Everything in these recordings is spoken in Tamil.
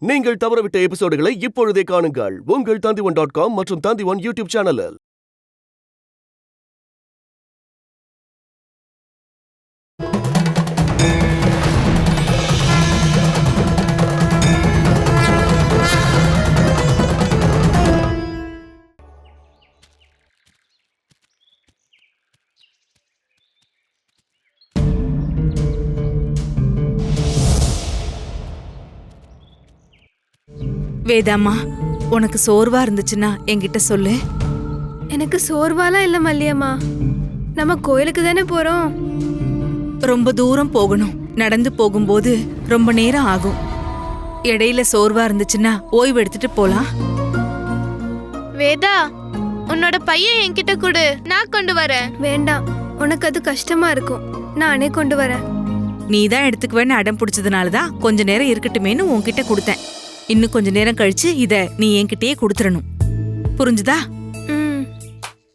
நீங்கள் தவறவிட்ட எபிசோடுகளை இப்பொழுதே காணுங்கள் உங்கள் Tandivan.com மற்றும் Tandivan யூடியூப் சேனலில். வேதாம்மா, உனக்கு சோர்வா இருந்துச்சுன்னா என்கிட்ட சொல்லு. எனக்கு சோர்வாலாம் இல்ல மல்லியம்மா, நம்ம கோயிலுக்கு தானே போறோம். ரொம்ப தூரம் போகணும். நடந்து போகும்போது ரொம்ப நேரம் ஆகும். இடையில சோர்வா இருந்துச்சுன்னா ஓய்வு எடுத்துட்டு போலாம். வேதா, உன்னோட பையன் என்கிட்ட கொடு, நான் கொண்டு வரேன். வேண்டாம், உனக்கு அது கஷ்டமா இருக்கும், நானே கொண்டு வரேன். நீ தான் எடுத்துக்குவேன்னு அடம் பிடிச்சதுனாலதான் கொஞ்ச நேரம் இருக்கட்டுமேன்னு உன்கிட்ட கொடுத்தேன். இன்னும் கொஞ்ச நேரம் கழிச்சு இத நீ என்கிட்டயே கொடுத்துடணும். புரிஞ்சுதா?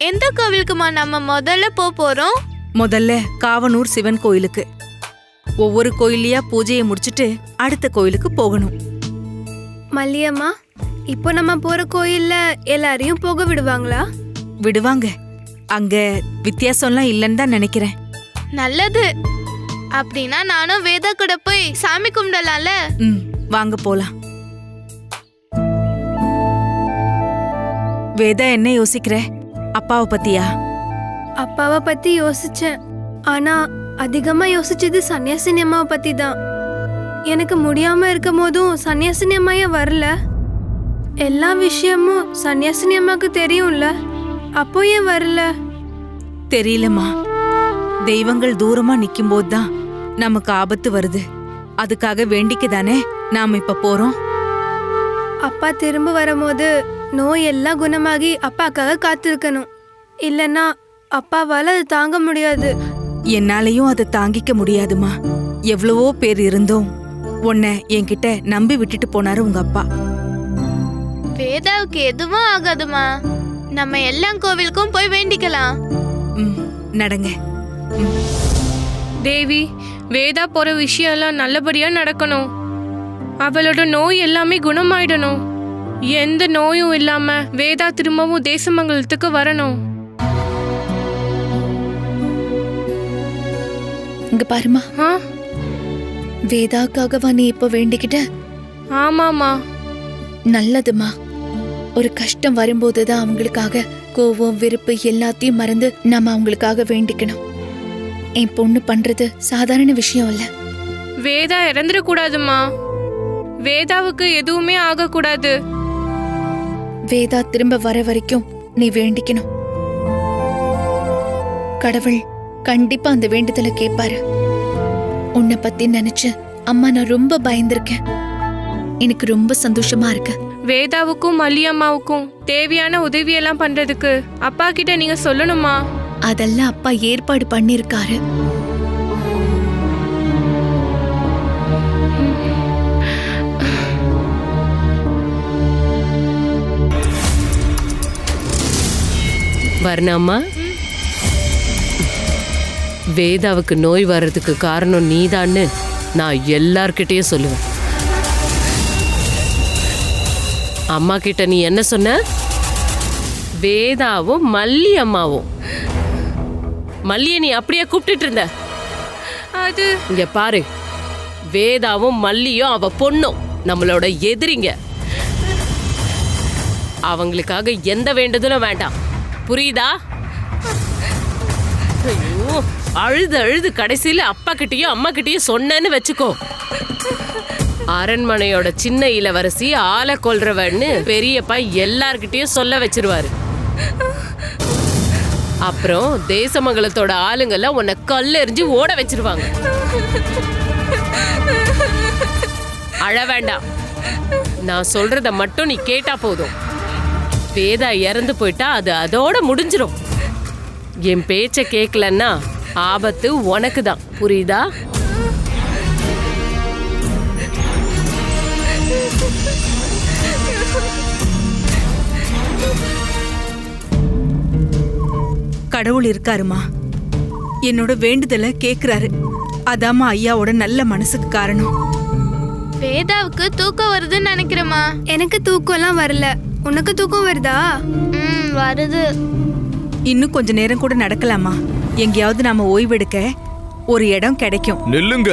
எந்த கோவிலுக்குமா நம்ம முதல்ல போறோம்? முதல்ல காவனூர் சிவன் கோயிலுக்கு. ஒவ்வொரு கோயிலையா பூஜையை முடிச்சிட்டு அடுத்த கோயிலுக்கு போகணும். மல்லியம்மா, இப்போ நம்ம போற கோயில்ல எல்லாரையும் போக விடுவாங்களா? விடுவாங்க. அங்க வித்தியாசம்லாம் இல்லைன்னு தான் நினைக்கிறேன். நல்லது. அப்படின்னா நானும் வேதா கூட போய் சாமி கும்பிடலாம்ல. வாங்க போலாம். வேதா, என்ன யோசிக்கிற? அப்பாவை பத்தியா? அப்பாவை பத்தி யோசிச்சேன், ஆனா அதிகமா யோசிச்சது சன்னியாசினி அம்மாவை பத்தி தான். எனக்கு முடியாம இருக்கும் போதும் சன்னியாசினி அம்மாயே வரல. எல்லா விஷயமும் சன்னியாசினி அம்மாவுக்கு தெரியும்ல, அப்போ ஏன் வரல? தெரியலம்மா. தெய்வங்கள் தூரமா நிக்கும் போதுதான் நமக்கு ஆபத்து வருது. அதுக்காக வேண்டிக்கு தானே நாம இப்ப போறோம். அப்பா திரும்ப வரும்போது நோய் எல்லாம் குணமாகி அப்பாக்காக காத்திருக்கணும். இல்லன்னா அப்பாவால அது தாங்க முடியாது. என்னாலையும் அதை தாங்கிக்க முடியாதுமா. எவ்வளவோ பேர் இருந்தோம் உன்னை என்கிட்ட நம்பி விட்டுட்டு போனாரு உங்க அப்பா. வேதாவுக்கு எதுவும் ஆகாதுமா, நம்ம எல்லா கோவிலுக்கும் போய் வேண்டிக்கலாம். நடங்க. தேவி, வேதா போற விஷயம் எல்லாம் நல்லபடியா நடக்கணும். அவளோட நோய் எல்லாமே குணமாயிடணும். எந்த நோயும் இல்லாம வேதா திரும்பவும் தேசமங்கலத்துக்கு வரணும். இங்க பாருமா, வேதாக்காகவா நீ இப்ப வேண்டிக்கிட்ட? ஆமாமா. நல்லதுமா. ஒரு கஷ்டம் வரும்போதுதான் அவங்களுக்காக கோவம் வெறுப்பு எல்லாத்தையும் மறந்து நாம அவங்களுக்காக வேண்டிக்கணும். என் பொண்ணு பண்றது சாதாரண விஷயம் இல்ல. வேதா இறந்துடக்கூடாதுமா. வேதாவுக்கு எதுவுமே ஆகக்கூடாது. வேதா திரும்ப வர வரைக்கும் நீ வேண்டிக்கணும். கடவுள் கண்டிப்பா அந்த வேண்டுதலை கேட்பாரு. உன்னை பத்தி நினைச்சு அம்மா நான் ரொம்ப பயந்திருக்கேன். எனக்கு ரொம்ப சந்தோஷமா இருக்கு. வேதாவுக்கும் மல்லியம்மாவுக்கும் தேவையான உதவியெல்லாம் பண்றதுக்கு அப்பா கிட்ட நீங்க சொல்லணுமா? அதெல்லாம் அப்பா ஏற்பாடு பண்ணிருக்காரு. வர்ணாம்மா, வேதாவுக்கு நோய் வர்றதுக்கு காரணம் நீதான்னு நான் எல்லார்கிட்டயும் சொல்லுவேன். அம்மா கிட்ட நீ என்ன சொன்ன? வேதாவும் மல்லி அம்மாவும். மல்லியை நீ அப்படியே கூப்பிட்டுட்டு இருந்த. அது இங்க பாரு, வேதாவும் மல்லியும் அவ பொண்ணும் நம்மளோட எதிரிங்க. அவங்களுக்காக எந்த வேண்டுதலும் வேண்டாம், புரியுதா? ஐயோ, அழுது அழுது கடைசியில அப்பா கிட்டயும் அம்மா கிட்டயும் சொன்னேன்னு வச்சுக்கோ, அரண்மனையோட சின்ன இளவரசி ஆளை கொல்றவன்னு பெரியப்பா எல்லார்கிட்டயும் சொல்ல வச்சிருவாரு. அப்புறம் தேசமங்கலத்தோட ஆளுங்கள உன்னை கல்லெறிஞ்சு ஓட வச்சிருவாங்க. அழ வேண்டாம், நான் சொல்றத மட்டும் நீ கேட்டா போதும். வேதா இறந்து போயிட்டா அது அதோட முடிஞ்சிரும். என் பேச்ச கேட்கலன்னா ஆபத்து உனக்கு தான், புரியுதா? கடவுள் இருக்காருமா. என்னோட வேண்டுதலை கேக்குறாரு. அதாம்மா ஐயாவோட நல்ல மனசுக்கு காரணம். வேதாவுக்கு தூக்கம் வருதுன்னு நினைக்கிறேம்மா. எனக்கு தூக்கம்லாம் வரல. உனக்கு தூக்கம் வருதா? வருது. இன்னும் கொஞ்ச நேரம் கூட நடக்கலாமா? எங்கேயாவது நாம ஓய்வெடுக்க ஒரு இடம் கிடைக்கும். நில்லுங்க.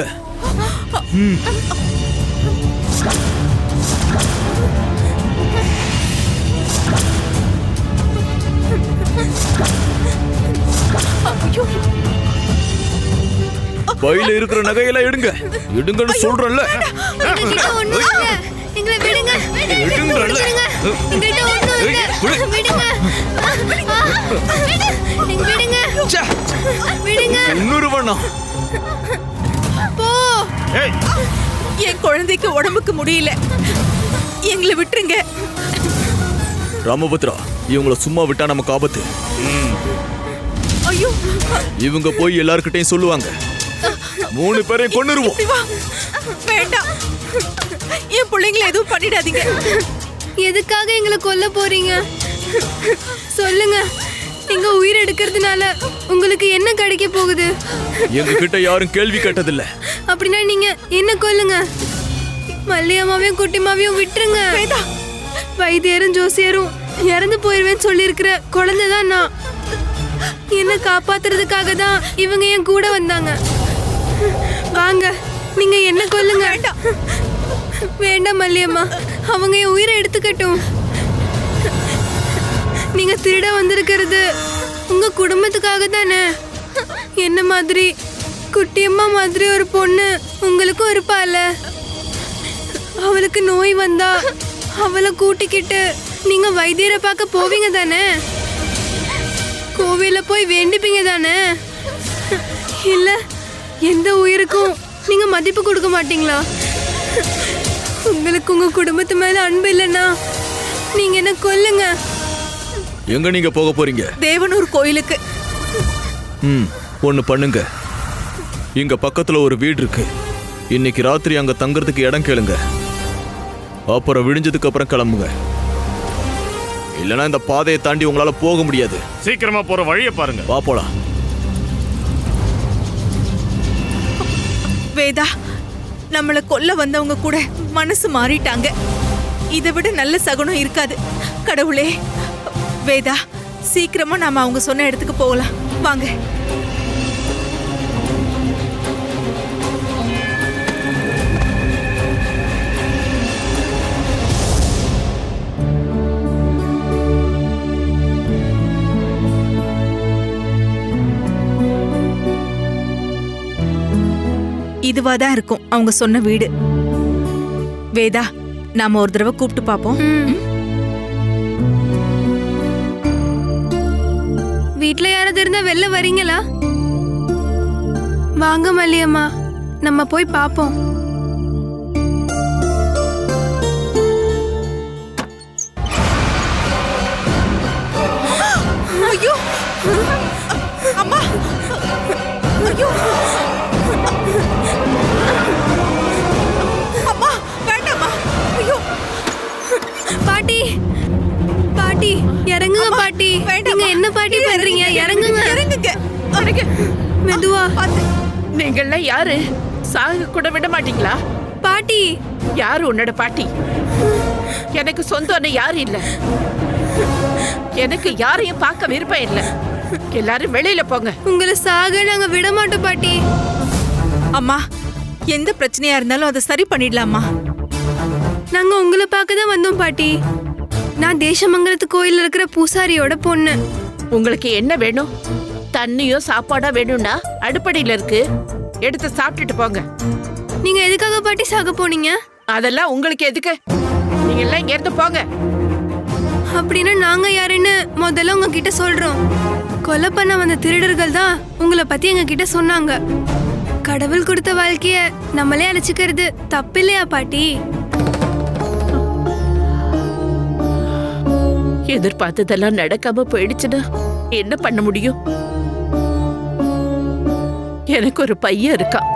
பையில இருக்கிற நகையெல்லாம் எடுங்க. எடுங்கன்னு சொல்றேன்ல. எங்ககிட்ட ஒண்ணும் இல்ல. எங்களை விடுங்க. எடுங்கறல்ல. எங்ககிட்ட ஒண்ணும் இல்ல. விடுங்க. விடுங்க. விடுங்க. இன்னொரு வண்ணா. போ. என் குழந்தைக்கு உடம்புக்கு முடியல, எங்களை விட்டுருங்க. ராமபத்ரா, இவங்கள சும்மா விட்டா நமக்கு ஆபத்து. ஐயோ, இவங்க போய் எல்லார்கிட்டையும் சொல்லுவாங்க. 3 பேரையும் கொன்னுருவோம். வேண்டாம், என் பிள்ளைங்களை எதுவும் பண்ணிடாதீங்க. எதுக்காக எங்களை கொல்ல போறீங்க? சொல்லுங்க. எங்க உயிர் எடுக்கிறதுனால உங்களுக்கு என்ன கிடைக்க போகுது? எங்க கிட்ட யாரும் கேள்வி கேட்டதில்ல. அப்படின்னா நீங்க என்ன கொல்லுங்க. மல்லியம்மாவையும் குட்டிமாவையும் விட்டுருங்க. வைத்தியரும் ஜோசியரும் இறந்து போயிருவேன்னு சொல்லியிருக்கிற குழந்தை தான் நான். என்ன காப்பாத்துறதுக்காக தான் இவங்க என் கூட வந்தாங்க. வாங்க, நீங்க என்ன கொல்லுங்க. வேண்டாம் மல்லியம்மா, அவங்க என் உயிரை எடுத்துக்கட்டும். நீங்க திருட வந்திருக்கிறது உங்க குடும்பத்துக்காக தானே. என்ன மாதிரி குட்டியம்மா மாதிரி ஒரு பொண்ணு உங்களுக்கும் இருப்பால. அவளுக்கு நோய் வந்தா அவளை கூட்டிக்கிட்டு நீங்க வைத்தியரை பார்க்க போவீங்க தானே. கோவில போய் வேண்டிப்பீங்க தானே. இல்ல எந்த உயிருக்கும் நீங்க மதிப்பு கொடுக்க மாட்டீங்களா? உங்களுக்கு உங்க குடும்பத்து மேல அன்பு இல்லைன்னா நீங்க என்ன கொல்லுங்க. எங்க நீங்க போக போறீங்க? தேவனூர் கோயிலுக்கு. ஒண்ணு பண்ணுங்க. இங்க பக்கத்துல ஒரு வீடு இருக்கு. இன்னைக்கு ராத்திரி அங்க தங்கறதுக்கு இடம் கேளுங்க. அப்புறம் விடிஞ்சதுக்கு அப்புறம் கிளம்புங்க. இல்லனா இந்த பாதையை தாண்டி உங்களால போக முடியாது. சீக்கிரமா போற வழியை பாருங்க. வா போலாம். வேதா, நம்மள கொல்ல வந்தவங்க கூட மனசு மாறிட்டாங்க. இதை விட நல்ல சகுனம் இருக்காது. கடவுளே, வேதா சீக்கிரமா நாம அவங்க சொன்ன இடத்துக்கு போகலாம். வாங்க. இதுவாதான் இருக்கும் அவங்க சொன்ன வீடு. வேதா, நாம ஒரு தடவை கூப்பிட்டு பாப்போம். வீட்ல யாராவது இருந்தா வெளில வரீங்களா? வாங்க மல்லியம்மா, நம்ம போய் பாப்போம். ஐயோ அம்மா, ஐயோ அம்மா, வேண்டாம்மா. ஐயோ பாட்டி, பாட்டி இறங்குங்க. பாட்டி நீங்க என்ன பாட்டி பண்றீங்க? இறங்குங்க. இறங்குங்க. மெதுவா. நீங்கள்லாம் யாரு? சாக கூட விட மாட்டீங்களா? பாட்டி. யாரு உன்னோட பாட்டி? எனக்கு சொந்தம்னு யாரும் இல்ல. எனக்கு யாரையும் பார்க்க விருப்பம் இல்ல. எல்லாரும் வெளியில போங்க. உங்களை சாக நாங்க விட மாட்டோம் பாட்டி. அம்மா, எந்த பிரச்சனையா இருந்தாலும் அதை சரி பண்ணிடலாமா? நாங்க உங்களை பார்க்க தான் வந்தோம் பாட்டி. நான் தேசமங்கலத்து கோயில்ல இருக்கிற பூசாரியோட பொண்ணு. உங்களுக்கு என்ன வேணும்? தண்ணியோ சாப்பாடா வேணும்னா அடுப்படியில இருக்கு, எடுத்து சாப்பிட்டுட்டு போங்க. நீங்க எதுக்காக பாட்டி சாக போனீங்க? அதெல்லாம் உங்களுக்கு எதுக்கு? நீங்க எல்லாம் இங்க இருந்து போங்க. அப்படின்னா நாங்க யாருன்னு முதல்ல உங்ககிட்ட சொல்றோம். கொலை பண்ண வந்த திருடர்கள் தான் உங்களை பத்தி எங்க கிட்ட சொன்னாங்க. கடவுள் கொடுத்த வாழ்க்கைய நம்மளே அழைச்சிக்கிறது தப்பு இல்லையா பாட்டி? எதிர்பார்த்ததெல்லாம் நடக்காம போயிடுச்சுன்னா என்ன பண்ண முடியும்? எனக்கு ஒரு பையன் இருக்கான்.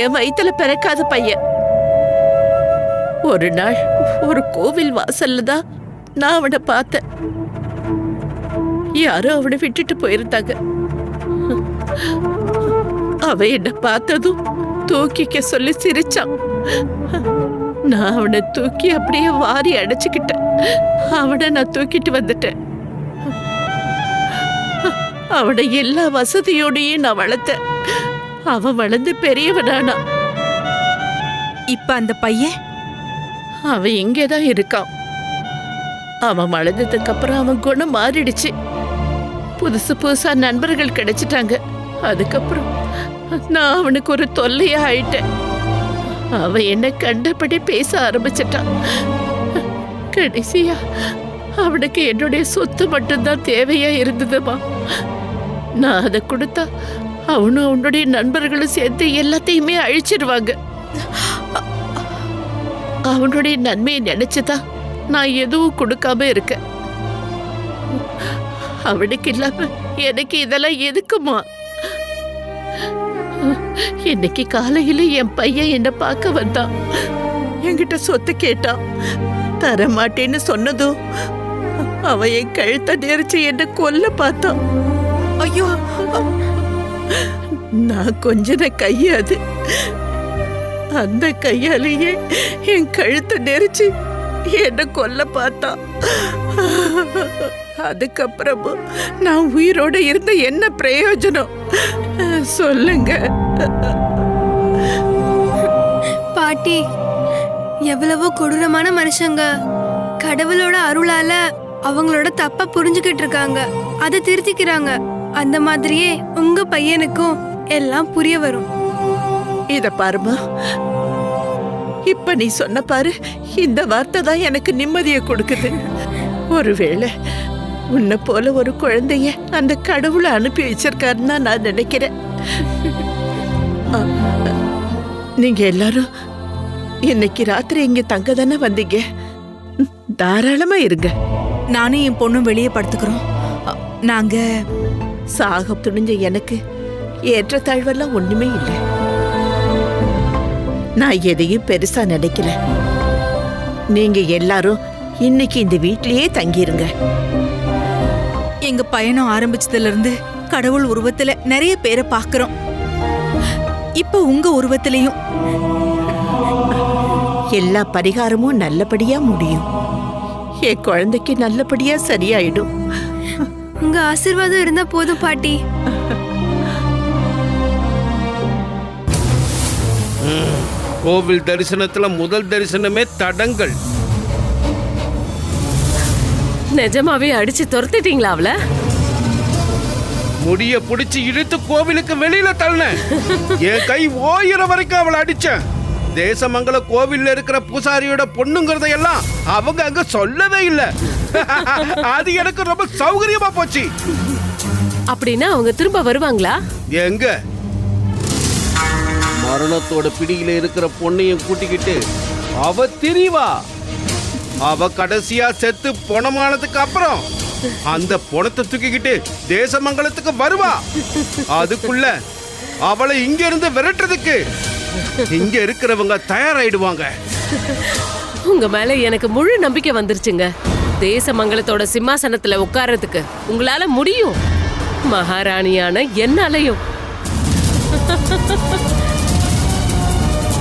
என் வயித்துல பிறக்காத பையன். ஒரு நாள் ஒரு கோவில் வாசல்ல தான் நான் அவனை பார்த்தேன். யாரோ அவனை விட்டுட்டு போயிருந்தாங்க. அவன் என்ன பார்த்ததும் தூக்கிக்க சொல்லி சிரிச்சான். நான் அவனை தூக்கி அப்படியே வாரி அடைச்சுக்கிட்டேன். அவனை நான் தூக்கிட்டு வந்துட்டேன். அவனை எல்லா வசதியோடையும் நான் வளர்த்தேன். அவன் வளர்ந்து பெரியவனானா. இப்ப அந்த பையன் அவன் இங்கேதான் இருக்கான். அவன் வளர்ந்ததுக்கு அப்புறம் அவன் குணம் மாறிடுச்சு. புதுசு புதுசா நண்பர்கள் கிடைச்சிட்டாங்க. அதுக்கப்புறம் நான் அவனுக்கு ஒரு தொல்லையா ஆயிட்டேன். அவன் என்ன கண்டபடி பேச ஆரம்பிச்சிட்டான். கடைசியா அவனுக்கு என்னுடைய சொத்து மட்டும்தான் தேவையா இருந்ததுமா. நான் அதை கொடுத்தா அவனும் அவனுடைய நண்பர்களும் சேர்த்து எல்லாத்தையுமே அழிச்சிருவாங்க. அவனுடைய நன்மையை நினைச்சுதான் நான் எதுவும் கொடுக்காம இருக்கேன். அவனுக்கு இல்லாம எனக்கு இதெல்லாம் எதுக்குமா? இன்னைக்கு காலையில என் பையன் என்ன பார்க்க வந்தான். என்கிட்ட சொத்து கேட்டான். தர மாட்டேன்னு சொன்னதும் அவன் என் கழுத்தை நெரிச்சு என்ன கொல்ல பார்த்தான். ஐயோ, நான் கொஞ்சன கையாது. அந்த கையாலேயே என் கழுத்தை நெரிச்சு என்ன கொல்ல பார்த்தான். அதுக்கப்புறமும் நான் உயிரோட இருந்த என்ன பிரயோஜனம் சொல்லுங்க பாட்டி, எவ்வளவோ கொடூரமான மனுஷங்க கடவுளோட அருளால அவங்களோட தப்ப புரிஞ்சுக்கிட்டு இருக்காங்க, அதை திருத்திக்கிறாங்க. அந்த மாதிரியே உங்க பையனுக்கும் எல்லாம் புரிய வரும். இத பாருமா, இப்ப நீ சொன்ன பாரு, இந்த வார்த்தை தான் எனக்கு நிம்மதியை கொடுக்குது. ஒருவேளை உன்னை போல ஒரு குழந்தைய அந்த கடவுளை அனுப்பி வச்சிருக்காருன்னு நான் நினைக்கிறேன். நீங்க எல்லாரும் இன்னைக்கு ராத்திரி இங்க தங்க தானே வந்தீங்க. தாராளமா இருங்க. நானும் என் பொண்ணும் வெளியே படுத்துக்கிறோம். நாங்க சாக துணிஞ்ச எனக்கு ஏற்ற தாழ்வெல்லாம் ஒண்ணுமே இல்லை. நான் எதையும் பெருசா நினைக்கல. நீங்க எல்லாரும் இன்னைக்கு இந்த வீட்லயே தங்கிருங்க. எங்க பயணம் ஆரம்பிச்சதுல இருந்து கடவுள் உருவத்துல நிறைய பேரை பாக்குறோம். இப்ப உங்க உருவத்திலையும் எல்லா பரிகாரமும் நல்லபடியா முடியும். என் குழந்தைக்கு நல்லபடியா சரியாயிடும். உங்க ஆசீர்வாதம் இருந்தா போதும் பாட்டி. கோவில் தரிசனத்துல முதல் தரிசனமே தடங்கள். நிஜமாவே அடிச்சு துரத்திட்டீங்களா அவள? முடிய புடிச்சு இழுத்து கோவிலுக்கு வெளியில தள்ளன. என் கை ஓயிற வரைக்கும் அவளை அடிச்சேன். தேசமங்கல கோவில்ல இருக்கிற பூசாரியோட பொண்ணுங்கிறத எல்லாம் அவங்க அங்க சொல்லவே இல்ல. அது எனக்கு ரொம்ப சௌகரியமா போச்சு. அப்படின்னா அவங்க திரும்ப வருவாங்களா? எங்க மரணத்தோட பிடியில இருக்கிற பொண்ணையும் கூட்டிக்கிட்டு அவ திரிவா. அவ கடைசியா செத்து பொணமானதுக்கு அப்புறம் அந்த பொணத்தை தூக்கிக்கிட்டு தேசமங்கலத்துக்கு வருவா. அதுக்குள்ள அவளை இங்க இருந்து விரட்டுறதுக்கு இங்க இருக்கிறவங்க தயாராயிடுவாங்க. உங்க மேல எனக்கு முழு நம்பிக்கை வந்துருச்சுங்க. தேசமங்கலத்தோட சிம்மாசனத்துல உட்கார்றதுக்கு உங்களால முடியும். மகாராணியான என்னாலையும்.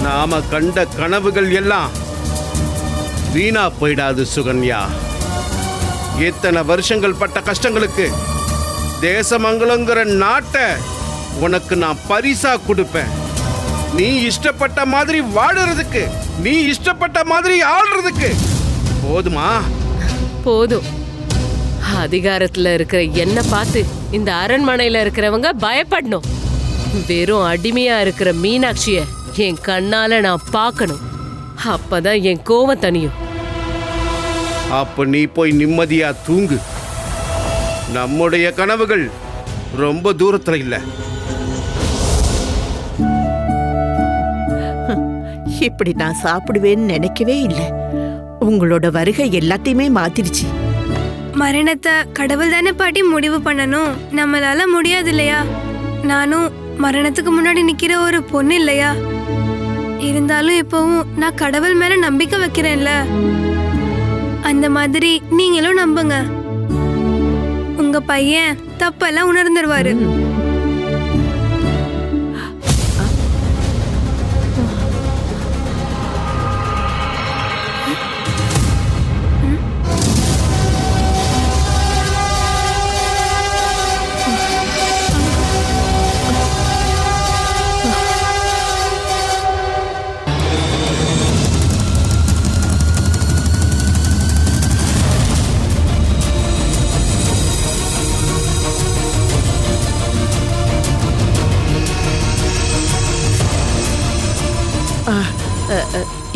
நாம கண்ட கனவுகள் எல்லாம் வீணா போயிடாது சுகன்யா. எத்தனை வருஷங்கள் பட்ட கஷ்டங்களுக்கு தேசமங்கலங்கிற நாட்டை உனக்கு நான் பரிசா கொடுப்பேன். நீ இஷ்டப்பட்ட மாதிரி வாடுறதுக்கு, நீ இஷ்டப்பட்ட மாதிரி ஆடுறதுக்கு. போதுமா? போதும். அதிகாரத்துல இருக்கிற என்ன பார்த்து இந்த அரண்மனையில இருக்கிறவங்க பயப்படணும். வெறும் அடிமையா இருக்கிற மீனாட்சிய என் கண்ணால நான் பார்க்கணும். அப்பதான் என் கோவம் தனியும். அப்ப நீ போய் நிம்மதியா தூங்கு. நம்முடைய கனவுகள் ரொம்ப தூரத்துல இல்ல. இப்படி நான் சாப்பிடுவேன்னு நினைக்கவே இல்லை. உங்களோட வருகை எல்லாத்தையுமே மாத்திருச்சு. மரணத்தை கடவுள் தானே பாட்டி முடிவு பண்ணணும், நம்மளால முடியாது இல்லையா? நானும் மரணத்துக்கு முன்னாடி நிக்கிற ஒரு பொண்ணு இல்லையா? இருந்தாலும் இப்பவும் நான் கடவுள் மேல நம்பிக்கை வைக்கிறேன்ல. அந்த மாதிரி நீங்களும் நம்புங்க. உங்க பையன் தப்பெல்லாம் உணர்ந்துருவாரு.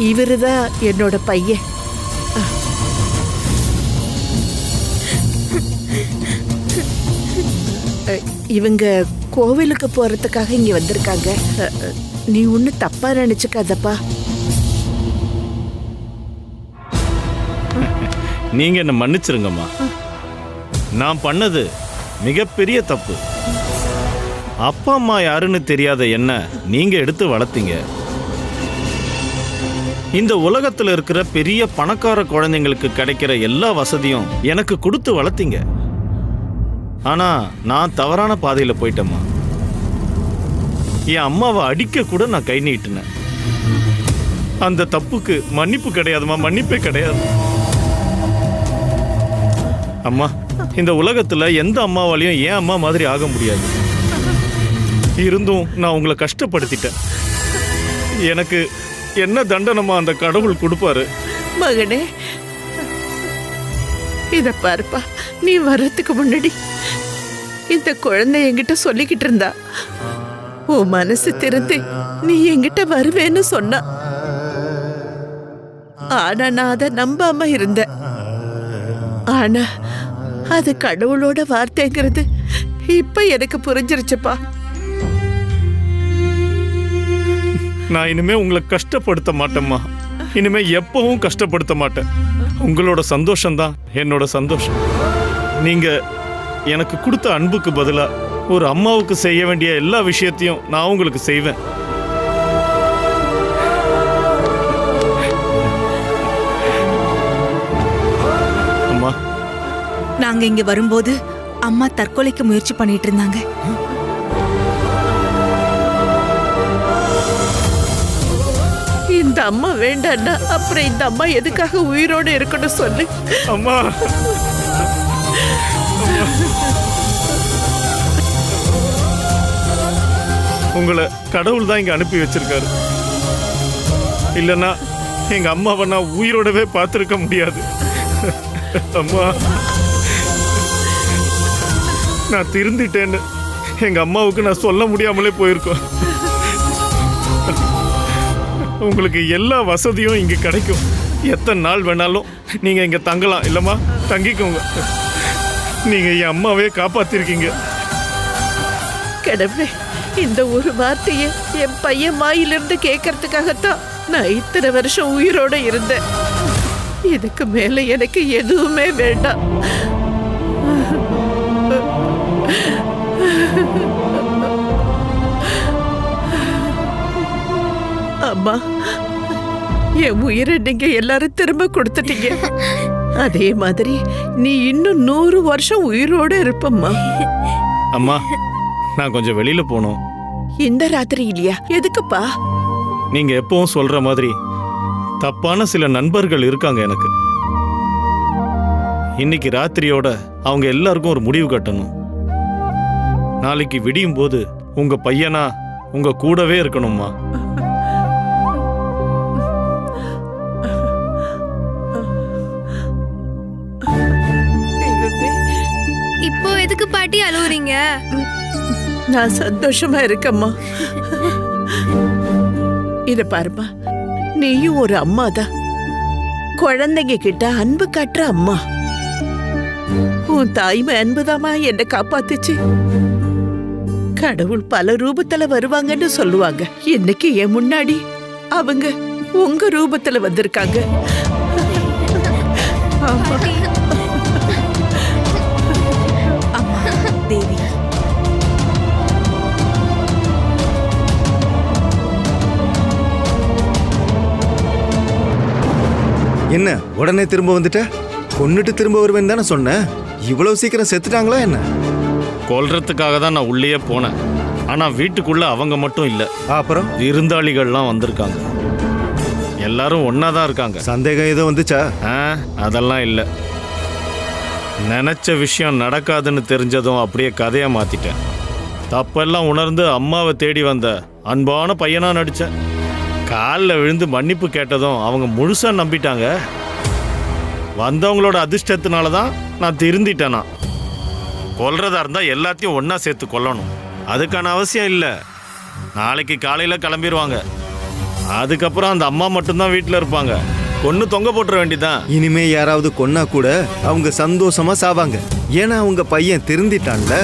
இவருதான் என்னோட பையன். இவங்க கோவிலுக்கு போறதுக்காக இங்க வந்திருக்காங்க. நீ ஒன்னும் தப்பா நினைச்சுக்காதப்பா. நீங்க என்ன மன்னிச்சிருங்கம்மா. நான் பண்ணது மிகப்பெரிய தப்பு. அப்பா அம்மா யாருன்னு தெரியாத என்ன நீங்க எடுத்து வளர்த்தீங்க. இந்த உலகத்துல இருக்கிற பெரிய பணக்கார குழந்தைங்களுக்கு கிடைக்கிற எல்லா வசதியும் எனக்கு கொடுத்து வளர்த்தீங்க. ஆனா நான் தவறான பாதையில போயிட்டேம்மா. என் அம்மாவை அடிக்க கூட நான் கை நீட்டினேன். அந்த தப்புக்கு மன்னிப்பு கிடையாதுமா, மன்னிப்பே கிடையாது. அம்மா, இந்த உலகத்துல எந்த அம்மாவாலையும் என் அம்மா மாதிரி ஆக முடியாது. இருந்தும் நான் உங்களை கஷ்டப்படுத்திட்டேன். எனக்கு என்ன தண்டனமா அந்த கடவுள் கொடுப்பாரு? மகனே, இத பாருப்பா, நீ வர்றதுக்கு முன்னாடி இந்த குழந்தை என்கிட்ட சொல்லிக்கிட்டு இருந்தா, உன் மனசு திறந்து நீ என்கிட்ட வருவேன்னு சொன்னா. ஆனா நான் அதை நம்பாம இருந்தேன். ஆனா அது கடவுளோட வார்த்தைங்கிறது இப்ப எனக்கு புரிஞ்சிருச்சுப்பா. நான் இனிமே உங்களை கஷ்டப்படுத்த மாட்டேம்மா. இனிமே எப்பவும் கஷ்டப்படுத்த மாட்டேன். உங்களோட சந்தோஷம்தான் என்னோட சந்தோஷம். நீங்க எனக்கு கொடுத்த அன்புக்கு பதிலா ஒரு அம்மாவுக்கு செய்ய வேண்டிய எல்லா விஷயத்தையும் நான் உங்களுக்கு செய்வேன். அம்மா, நாங்க இங்க வரும்போது அம்மா தற்கொலைக்கு முயற்சி பண்ணிட்டு இருந்தாங்க. இந்த அம்மா வேண்டாம்னா அப்புறம் இந்த அம்மா எதுக்காக உயிரோட இருக்கணும் சொல்லு. அம்மா, உங்களை கடவுள் தான் இங்க அனுப்பி வச்சிருக்காரு. இல்லைன்னா எங்க அம்மாவை நான் உயிரோடவே பார்த்திருக்க முடியாது. அம்மா, நான் திருந்திட்டேன்னு எங்க அம்மாவுக்கு நான் சொல்ல முடியாமலே போயிருக்கோம். உங்களுக்கு எல்லா வசதியும் இங்க கிடைக்கும். எத்தனை நாள் வேணாலும் நீங்க இங்க தங்கலாம். இல்லம்மா, தங்கிக்கோங்க. நீங்க என் அம்மாவே காப்பாத்திருக்கீங்க. கடவுளே, இந்த ஒரு வார்த்தையை என் பையன் வாயிலிருந்து கேட்கறதுக்காகத்தான் நான் இத்தனை வருஷம் உயிரோட இருந்தேன். இதுக்கு மேல எனக்கு எதுவுமே வேண்டாம். அம்மா, என் உயிரை நீங்க எல்லாரும் திரும்ப கொடுத்துட்டீங்க. அதே மாதிரி நீ இன்னும் 100 வருஷம் உயிரோட இருப்பம்மா. அம்மா, நான் கொஞ்சம் வெளியில போகணும். இந்த ராத்திரி இல்லையா? எதுக்குப்பா? நீங்க எப்பவும் சொல்ற மாதிரி தப்பான சில நண்பர்கள் இருக்காங்க எனக்கு. இன்னைக்கு ராத்திரியோட அவங்க எல்லாருக்கும் ஒரு முடிவு கட்டணும். நாளைக்கு விடியும் போது உங்க பையனா உங்க கூடவே இருக்கணும்மா. இப்போ எதுக்கு பாட்டி அழுவுறீங்க? நான் சந்தோஷமா இருக்கம்மா. இத பாருமா, நீயும் ஒரு அம்மா தான். குழந்தைங்க கிட்ட அன்பு காட்டுற அம்மா. உன் தாய்மை அன்புதாமா என்னை காப்பாத்துச்சு. கடவுள் பல ரூபத்துல வருவாங்கன்னு சொல்லுவாங்க. இன்னைக்கு என் முன்னாடி அவங்க உங்க ரூபத்துல வந்திருக்காங்க. ஆமா. தேவி, என்ன உடனே திரும்ப வந்துட்ட? கொன்னுட்டு திரும்ப வருவேன்னு தானே சொன்னேன். இவ்வளவு சீக்கிரம் செத்துட்டாங்களா என்ன? கொல்றதுக்காக தான் நான் உள்ளே போனேன். ஆனா வீட்டுக்குள்ள அவங்க மட்டும் இல்ல. அப்புறம் விருந்தாளிகள்லாம் வந்திருக்காங்க. எல்லாரும் ஒன்னா தான் இருக்காங்க. சந்தேகம் ஏதோ வந்துச்சா? அதெல்லாம் இல்லை. நினைச்ச விஷயம் நடக்காதுன்னு தெரிஞ்சதும் அப்படியே கதையை மாத்திட்டேன். தப்பெல்லாம் உணர்ந்து அம்மாவை தேடி வந்த அன்பான பையனா நடிச்சேன். காலில் விழுந்து மன்னிப்பு கேட்டதும் அவங்க முழுசா நம்பிட்டாங்க. வந்தவங்களோட அதிர்ஷ்டத்தினால தான் நான் திருந்திட்டேனா. கொல்றதா இருந்தா எல்லாத்தையும் ஒன்னா சேர்த்து கொல்லணும். அதுக்கான அவசியம் இல்லை. நாளைக்கு காலையில கிளம்பிடுவாங்க. அதுக்கப்புறம் அந்த அம்மா மட்டும்தான் வீட்டில் இருப்பாங்க. கொன்னு தொங்க போட்டுற வேண்டியதான். இனிமே யாராவது கொன்னா கூட அவங்க சந்தோஷமா சாவாங்க. ஏன்னா அவங்க பையன் திருந்திட்டான்ல.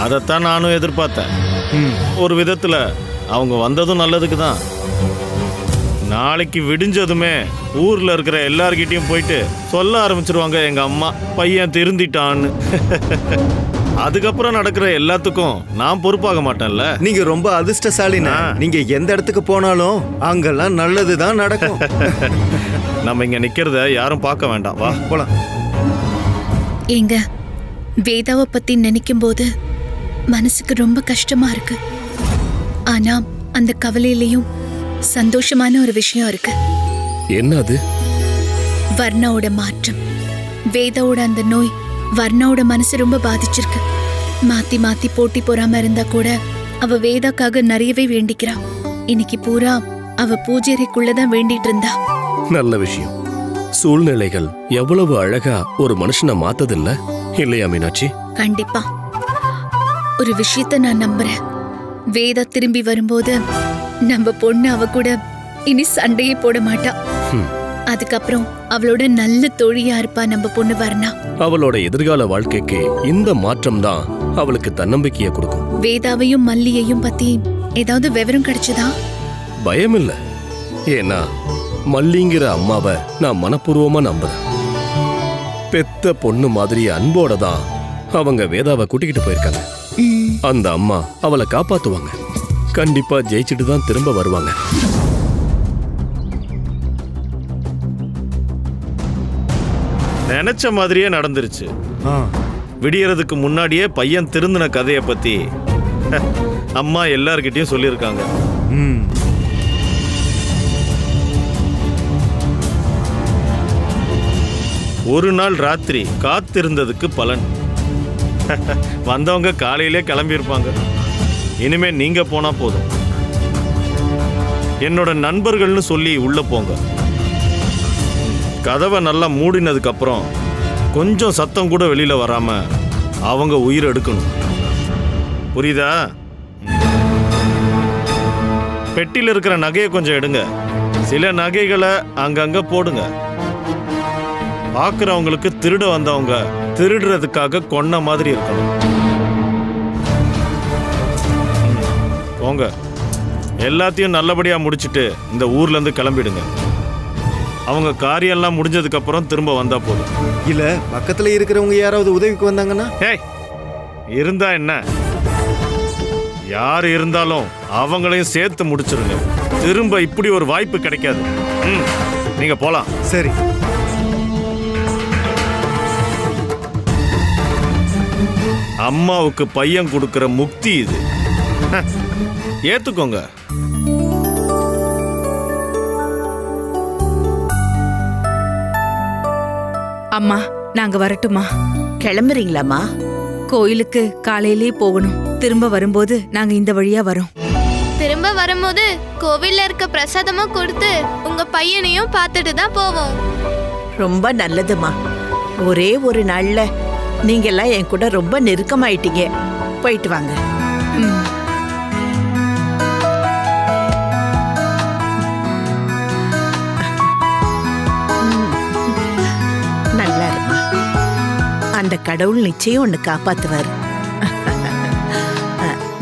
அதைத்தான் நானும் எதிர்பார்த்தேன். ஒரு விதத்துல அவங்க வந்ததும் நல்லதுக்கு தான். நாளைக்கு விடிஞ்சதுமே ஊர்ல இருக்கிற எல்லார்கிட்டயும் போயிட்டு சொல்ல ஆரம்பிச்சிருவாங்க எங்க அம்மா பையன் திருந்திட்டான்னு. அதுக்கப்புறம் நடக்கிற எல்லாத்துக்கும் நான் பொறுப்பாக மாட்டேன்ல. நீங்க ரொம்ப அதிர்ஷ்டசாலினா. நீங்க எந்த இடத்துக்கு போனாலும் அங்கெல்லாம் நல்லதுதான் நடக்கும். நம்ம இங்க நிக்கிறத யாரும் பார்க்க வேண்டாம். வா போலாம். எங்க வேதாவை பத்தி நினைக்கும் போது மனசுக்கு ரொம்ப கஷ்டமா இருக்கு. ஆனா அந்த கவலையிலையும் சந்தோஷமான ஒரு விஷயம் இருக்கு. என்ன அது? வர்ணாவோட மாற்றம். வேதாவோட அந்த நோய் வர்ணாவோட மனசு ரொம்ப பாதிச்சிருக்கு. மாத்தி மாத்தி போட்டி போறாம இருந்தா கூட அவ வேதாக்காக நிறையவே வேண்டிக்கிறா. இன்னைக்கு பூரா அவ பூஜைக்குள்ளதான் வேண்டிட்டு இருந்தா. நல்ல விஷயம். சூழ்நிலைகள் எவ்வளவு அழகா ஒரு மனுஷனை மாத்ததில்ல இல்லையா மீனாட்சி? கண்டிப்பா. ஒரு விஷயத்த நான் நம்புறேன். வேதா திரும்பி வரும்போது நம்ம பொண்ணு அவ கூட இனி சண்டையே போட மாட்டா. அதுக்கப்புறம் அவளோட நல்ல தோழியா இருப்பா நம்ம பொண்ணு வர்ணா. அவளோட எதிர்கால வாழ்க்கைக்கு இந்த மாற்றம் தான் அவளுக்கு தன்னம்பிக்கையை கொடுக்கும். வேதாவையும் மல்லியையும் பத்தி ஏதாவது விவரம் கிடைச்சதா? பயம் இல்ல. ஏன்னா மல்லிங்கிற அம்மாவை நான் மனப்பூர்வமா நம்புறேன். பெத்த பொண்ணு மாதிரி அன்போட தான் அவங்க வேதாவை கூட்டிக்கிட்டு போயிருக்காங்க. அந்த அம்மா அவளை காப்பாத்துவாங்க. கண்டிப்பா ஜெயிச்சுட்டு தான் திரும்ப வருவாங்க. நினைச்ச மாதிரியே நடந்துருச்சு. விடியறதுக்கு முன்னாடியே பையன் திருந்தின கதையை பத்தி அம்மா எல்லார்கிட்டயும் சொல்லியிருக்காங்க. ஒரு நாள் ராத்திரி காத்திருந்ததுக்கு பலன். வந்தவங்க காலையிலே கிளம்பியிருப்பாங்க. இனிமே நீங்க போனா போதும். என்னோட நண்பர்கள்னு சொல்லி உள்ள போங்க. கதவை நல்லா மூடினதுக்கு அப்புறம் கொஞ்சம் சத்தம் கூட வெளியில வராம அவங்க உயிர் எடுக்கணும். புரியுதா? பெட்டியில் இருக்கிற நகையை கொஞ்சம் எடுங்க. சில நகைகளை அங்கங்க போடுங்க. பார்க்குறவங்களுக்கு திருட வந்தவங்க திருடுறதுக்காக கொன்ன மாதிரி இருக்கணும். போங்க. எல்லாத்தையும் நல்லபடியா முடிச்சுட்டு இந்த ஊர்ல இருந்து கிளம்பிடுங்க. அவங்க காரியெல்லாம் முடிஞ்சதுக்கு அப்புறம் திரும்ப வந்தா போதும். இல்ல பக்கத்துல இருக்கிறவங்க யாராவது உதவிக்கு வந்தாங்கன்னா? ஏய், இருந்தா என்ன? யார் இருந்தாலும் அவங்களையும் சேர்த்து முடிச்சிருங்க. திரும்ப இப்படி ஒரு வாய்ப்பு கிடைக்காது. நீங்க போலாம். சரி. அம்மாவுக்கு பையன் கொடுக்கிற முக்தி இது. ஏத்துக்கோங்க. அம்மா நாங்க வரட்டுமா? கிளம்புறீங்களாம்மா? கோயிலுக்கு காலையிலேயே போகணும். திரும்ப வரும்போது நாங்க இந்த வழியா வரோம். திரும்ப வரும்போது கோவில்ல இருக்க பிரசாதமும் கொடுத்து உங்க பையனையும் பார்த்துட்டு தான் போவோம். ரொம்ப நல்லதுமா. ஒரே ஒரு நாள்ல நீங்க எல்லாம் என் கூட ரொம்ப நெருக்கமாயிட்டீங்க. போயிட்டு வாங்க. நல்லா இருமா. அந்த கடவுள் நிச்சயம் ஒன்னு காப்பாத்துவார்.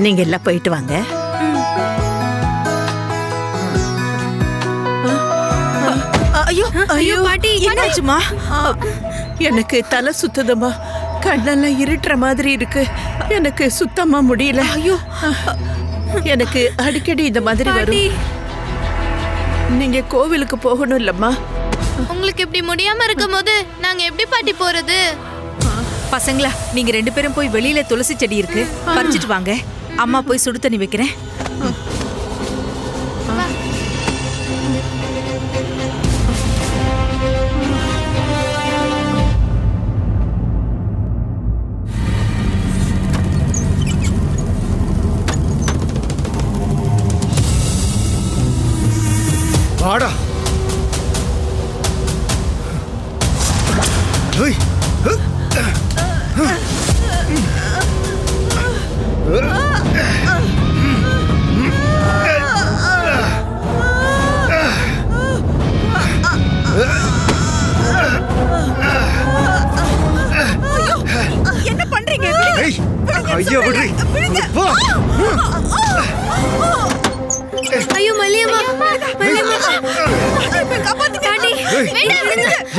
நீங்க எல்லாம் போயிட்டு வாங்க. ஐயோ ஐயோ பாட்டி, என்னாச்சுமா? எனக்கு தலை சுத்துதுமா. கண்ணெல்லாம் இருட்டுற மாதிரி இருக்கு. எனக்கு சுத்தமா முடியல. ஐயோ, எனக்கு அடிக்கடி இந்த மாதிரி வரும். நீங்க கோவிலுக்கு போகணும் இல்லம்மா? உங்களுக்கு இப்படி முடியாம இருக்கும்போது நாங்க எப்படி பாட்டி போறது? பசங்களா, நீங்க 2 பேரும் போய் வெளியில துளசி செடி இருக்கு, பறிச்சிட்டு வாங்க. அம்மா போய் சுடு தண்ணி வைக்கிறேன். வாடா. ஐயா விடுறி போ. ஐயோ மல்லியம்மா மல்லியம்மா பாட்டி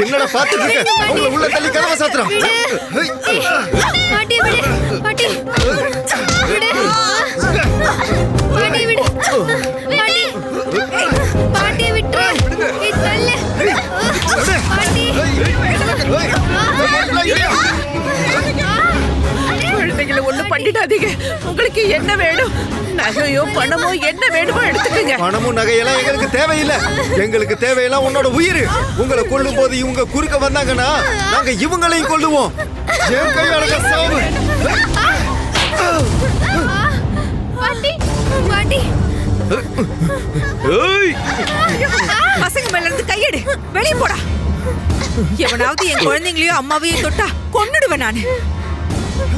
என்னடா பாத்துட்டு இருக்க? அவங்கள உள்ள தள்ளி கதவை சாத்துறான். பாட்டி விடு பாட்டி விடு பாட்டி விடு பாட்டி பாட்டி விட்டு தள்ளு பாட்டி குழந்தைகளை ஒண்ணு பண்ணிடாதீங்க. உங்களுக்கு என்ன வேணும்? நகையோ பணமோ என்ன வேணுமோ எடுத்துக்கங்க. பணமும் நகையெல்லாம் எங்களுக்கு தேவையில்லை. எங்களுக்கு தேவையெல்லாம் உன்னோட உயிர். உங்களை கொல்லும் போது இவங்க குறுக்க வந்தாங்கன்னா நாங்க இவங்களையும் கொல்லுவோம். என் கையாளுங்க சாவு. பாட்டி பாட்டி ஏய் பசங்க மேல இருந்து கையெடு, வெளியே போடா. எவனாவது என் குழந்தைங்களையோ அம்மாவையும் தொட்டா கொன்னுடுவேன் நானு.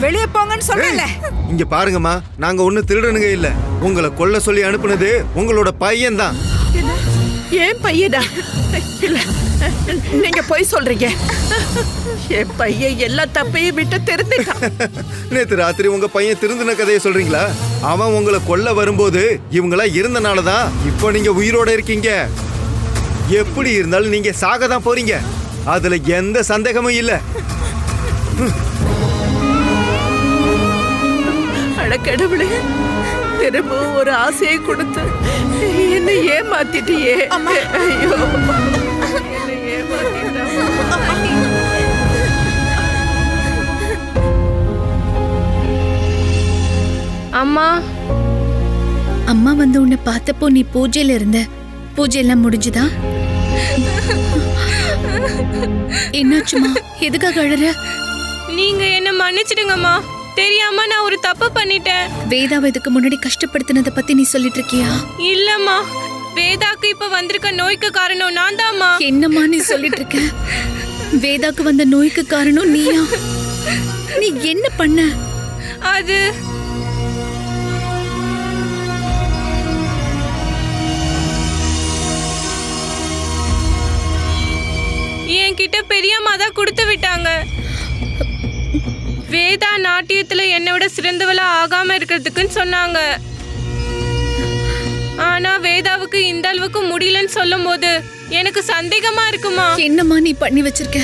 வெளியே போங்கன்னு சொல்றேன்ல. இங்க பாருங்கம்மா, நாங்க ஒண்ணு திருடனுங்க இல்ல. உங்களை கொல்ல சொல்லி அனுப்புனது உங்களோட பையன் தான். ஏன் பையனா? இல்ல, நீங்க போய் சொல்றீங்க. என் பையன் எல்லா தப்பையும் விட்டு திருந்திட்டான். நேத்து ராத்திரி உங்க பையன் திருந்தின கதையை சொல்றீங்களா? அவன் உங்களை கொல்ல வரும்போது இவங்களா இருந்தனாலதான் இப்போ நீங்க உயிரோட இருக்கீங்க. எப்படி இருந்தாலும் நீங்க சாக தான் போறீங்க. அதுல எந்த சந்தேகமும் இல்ல. அடக்கடவுளே, திரும்பவும் ஒரு ஆசையை கொடுத்து என்னை ஏமாத்திட்டியே. ஐயோ, என்னை ஏமாத்திட்டா. அம்மா அம்மா வந்து உன்னை பார்த்தப்போ நீ பூஜையில இருந்த. பூஜையெல்லாம் முடிஞ்சுதா? என்னாச்சுமா? எதுக்காக அழற? நீங்க என்ன மன்னிச்சிடுங்கம்மா. தெரியாம நான் ஒரு தப்பு பண்ணிட்டேன். வேதாவை இதுக்கு முன்னாடி கஷ்டப்படுத்தினதை பத்தி நீ சொல்லிட்டு இருக்கியா? இல்லம்மா, வேதாக்கு இப்ப வந்திருக்க நோய்க்கு காரணம் நான் தான்மா. என்னம்மா நீ சொல்லிட்டு இருக்க? வேதாக்கு வந்த நோய்க்கு காரணம் நீயா? நீ என்ன பண்ண? அது என்கிட்ட பெரியம்மா தான் கொடுத்து விட்டாங்க. வேதா நாட்டியத்துல என்னை விட சிறந்தவளா ஆகாம இருக்கிறதுக்குன்னு சொன்னாங்க. ஆனா வேதாவுக்கு இந்த அளவுக்கு முடியலன்னு சொல்லும் போது எனக்கு சந்தேகமா இருக்குமா. என்னம்மா நீ பண்ணி வச்சிருக்க?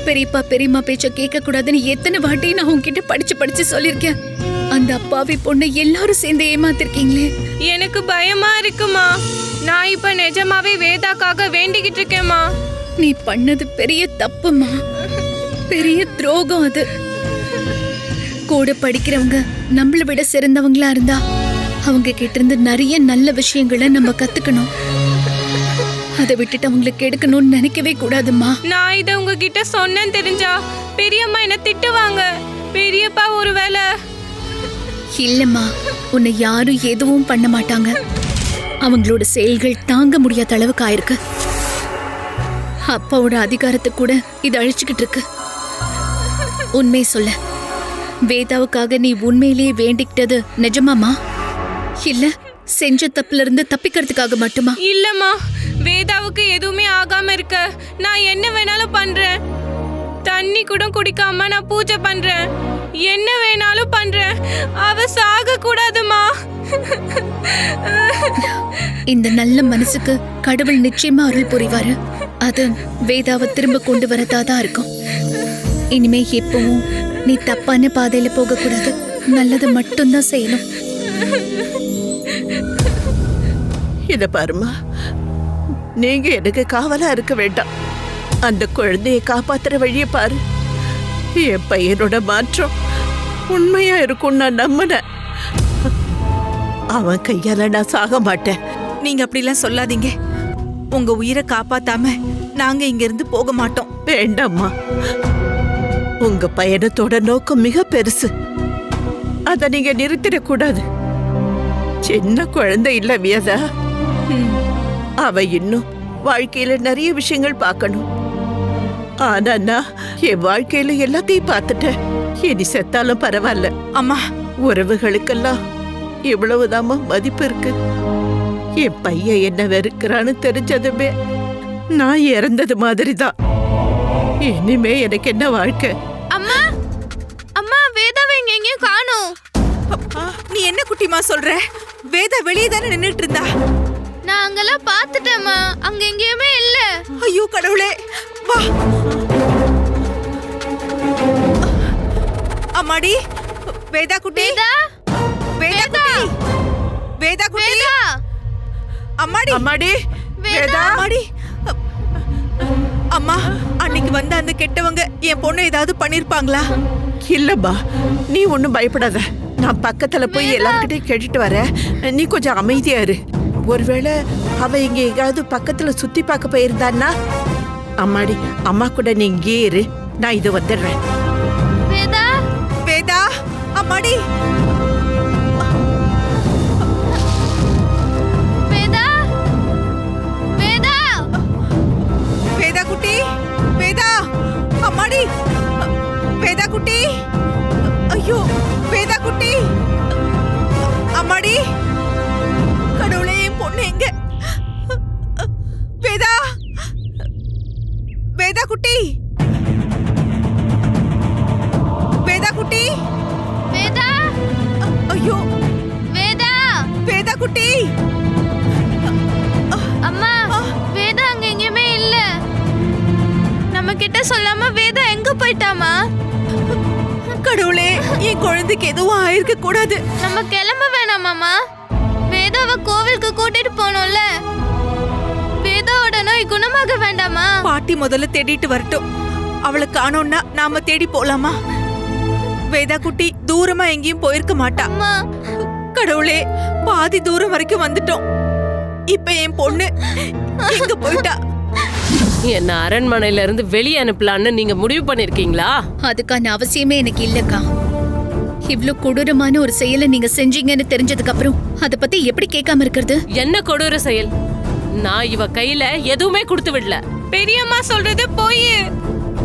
பெரியப்பா பெரியம்மா பேச்ச கேட்க கூடாதுன்னு எத்தனை வாட்டி நான் உன்கிட்ட படிச்சு சொல்லிருக்கேன். அந்த அப்பாவி பொண்ணை எல்லாரும் சேர்ந்து ஏமாத்திருக்கீங்களே. எனக்கு பயமா இருக்குமா. நான் இப்ப நிஜமாவே வேதாக்காக வேண்டிக்கிட்டு இருக்கேம்மா. நீ பண்ணது பெரிய தப்புமா, பெரிய துரோகம். அது கூட படிக்கிறவங்க நம்மளை விட சிறந்தவங்களா இருந்தா அவங்க கிட்ட இருந்து நிறைய நல்ல விஷயங்களை நம்ம கத்துக்கணும். அதை விட்டுட்டு அவங்களுக்கு எடுக்கணும்னு நினைக்கவே கூடாதுமா. நான் இதை உங்ககிட்ட சொன்னேன்னு தெரிஞ்சா பெரியம்மா என்ன திட்டுவாங்க. பெரியப்பா ஒருவேளை இல்லம்மா, உன்னை யாரும் எதுவும் பண்ண மாட்டாங்க. அவங்களோட செயல்கள் தாங்க முடியாத அளவுக்கு ஆயிருக்கு. அப்பாவோட அதிகாரத்தை கூட இது அழிச்சுக்கிட்டு இருக்கு. உண்மை சொல்ல, வேதாவுக்காக நீ உண்மையிலேயே வேண்டிக்கிட்டது நிஜமாமா? இல்ல செஞ்ச தப்புல இருந்து தப்பிக்கிறதுக்காக மட்டுமா? இல்லம்மா, வேதாவுக்கு எதுவுமே ஆகாம இருக்க நான் என்ன வேணாலும் பண்றேன். தண்ணி கூட குடிக்காம நான் பூஜை பண்றேன். என்ன வேணாலும் பண்றேன். அவ சாக கூடாதுமா. இந்த நல்ல மனசுக்கு கடவுள் நிச்சயமா அருள் புரிவாரு. அது வேதாவை திரும்ப கொண்டு வரதாதான் இருக்கும். இனிமே எப்பவும் நீ தப்பான பாதையில போக கூடாது. நல்லது மட்டும்தான் செய்யணும். இத பாருமா, நீங்க எனக்கு காவலா இருக்க வேண்டாம். அந்த குழந்தையை காப்பாத்துற வழியை பாரு. என் பையனோட மாற்றம் உண்மையா இருக்கும் நான் நம்பினேன். அவன் கையால நான் சாக மாட்டேன். நீங்க அப்படிலாம் சொல்லாதீங்க. உங்க உயிரை காப்பாத்தாம நாங்க இங்க இருந்து போக மாட்டோம். வேண்டாம்மா, உங்க பயணத்தோட நோக்கம் மிக பெருசு. அத நீங்க நிறுத்திடக்கூடாது. சின்ன குழந்தை இல்ல வியதா. அவ இன்னும் வாழ்க்கையில நிறைய விஷயங்கள் பார்க்கணும். ஆனா நான் என் வாழ்க்கையில எல்லாத்தையும் பார்த்துட்டேன். இனி செத்தாலும் பரவாயில்ல. அம்மா, உறவுகளுக்கெல்லாம் இவ்வளவுதாம்மா மதிப்பு இருக்கு. என் பையன் என்ன வெறுக்கிறான்னு தெரிஞ்சதுமே நான் இறந்தது மாதிரிதான். இனிமே எனக்கு என்ன வாழ்க்கை? அம்மா, அம்மா வேதாவை இங்க எங்கேயும் காணோம். நீ என்ன குட்டிமா சொல்ற? வேதா வெளியே தானே நின்னுட்டு இருந்தா. நான் அங்கெல்லாம் பார்த்துட்டேம்மா, அங்க எங்கேயுமே இல்ல. ஐயோ கடவுளே, வா. அம்மாடி, வேதா குட்டி, வேதா குட்டி, வேதா குட்டி, அம்மாடி, அம்மாடி, வேதா, அம்மாடி. அம்மா, அன்னைக்கு வந்த அந்த கெட்டவங்க என் பொண்ணு ஏதாவது பண்ணிருப்பாங்களா? இல்லம்மா, நீ ஒன்றும் பயப்படாத. நான் பக்கத்துல போய் எல்லார்கிட்டையும் கேட்டுட்டு வரேன். நீ கொஞ்சம் அமைதியா இரு. ஒருவேளை அவ இங்க எங்காவது பக்கத்துல சுத்தி பார்க்க போயிருந்தான்னா, அம்மாடி, அம்மா கூட நீ இங்கே இரு, நான் இது வந்துடுறேன். வேதா, வேதா, அம்மாடி, வேதா, வேதா, வேதா குட்டி, வேதா, அம்மாடி, வேதா குட்டி, ஐயோ, வேதா குட்டி, அம்மாடி, கடவுளே, என் பொண்ணு எங்க? வேதா, வேதா குட்டி, வேதா குட்டி, வேதா, ஐயோ, வேதா, வேதா குட்டி, அம்மா, வேதா அங்க எங்கேயுமே இல்ல. நம்ம கிட்ட சொல்லாம வேதா எங்க போயிட்டாமா? கடவுளே, என் குழந்தைக்கு எதுவும் ஆயிருக்க கூடாது. நம்ம கிளம்ப வேணாமாமா? வேதாவை கோவிலுக்கு கூட்டிட்டு போனோம்ல. வேதாவோட நோய் குணமாக வேண்டாமா? பாட்டி முதல்ல தேடிட்டு வரட்டும். அவளை காணோம்னா நாம தேடி போலாமா? வேதா குட்டி தூரமா எங்கேயும் போயிருக்க மாட்டா. அம்மா, கடவுளே, பாதி தூரம் வரைக்கும் வந்துட்டோம். இப்ப என் பொண்ணு எங்க போயிட்டா? என்ன அரண்மனையில இருந்து வெளியே அனுப்பலான்னு நீங்க முடிவு பண்ணிருக்கீங்களா? அதுக்கான அவசியமே எனக்கு இல்லக்கா. இவ்ளோ கொடூரமான ஒரு செயலை நீங்க செஞ்சீங்கன்னு தெரிஞ்சதுக்கு அப்புறம் அத பத்தி எப்படி கேட்காம இருக்கிறது? என்ன கொடூர செயல்? நான் இவ கையில எதுவுமே கொடுத்து விடல. பெரியம்மா சொல்றது பொய்.